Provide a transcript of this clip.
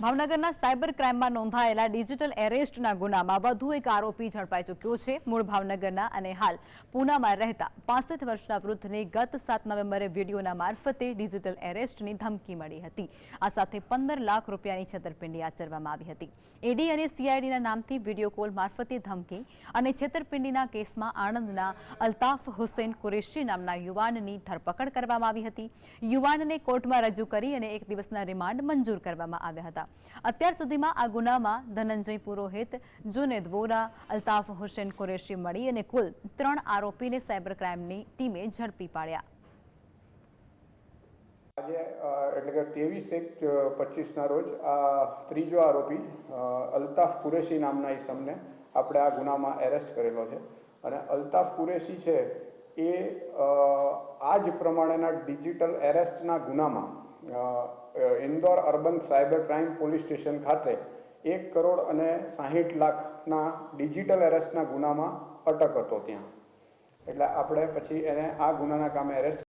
ભાવનગરના સાયબર ક્રાઇમમાં નોંધાયેલા ડિજિટલ એરેસ્ટના ગુનામાં વધુ એક આરોપી ઝડપાઈ ચૂક્યો છે। મૂળ ભાવનગરના અને હાલ પૂનામાં રહેતા 65 વર્ષના વૃદ્ધને ગત 7 નવેમ્બરે વિડીયોના મારફતે ડિજિટલ એરેસ્ટની ધમકી મળી હતી। આ સાથે 15 લાખ રૂપિયાની છેતરપિંડી આચરવામાં આવી હતી। એડી અને સીઆઈડીના નામથી વિડીયો કોલ મારફતે ધમકી અને છેતરપિંડીના કેસમાં આણંદના અલ્તાફ હુસૈન કુરેશી નામના યુવાનની ધરપકડ કરવામાં આવી હતી। યુવાનને કોર્ટમાં રજૂ કરી અને 1 દિવસના રિમાન્ડ મંજૂર કરવામાં આવ્યા હતા। અત્યાર સુધીમાં આ ગુનામાં ધનંજય પુરોહિત, જુનેદ વોરા, અલ્તાફ હુસૈન કુરેશી મળી અને કુલ 3 આરોપીને સાયબર ક્રાઇમની ટીમે ઝડપી પાડ્યા। આજે એટલે કે 23/1/25 ના રોજ આ ત્રીજો આરોપી અલ્તાફ કુરેશી નામના ઇસમને આપણે આ ગુનામાં એરેસ્ટ કરેલો છે અને અલ્તાફ કુરેશી છે એ આ જ પ્રમાણેના ડિજિટલ એરેસ્ટના ગુનામાં Indore urban cyber crime police station ખાતે 1,60,60,00,000ના ડિજિટલ એરેસ્ટના ગુનામાં અટક હતો ત્યાં। એટલે આપણે પછી એને આ ગુનાના કામે એરેસ્ટ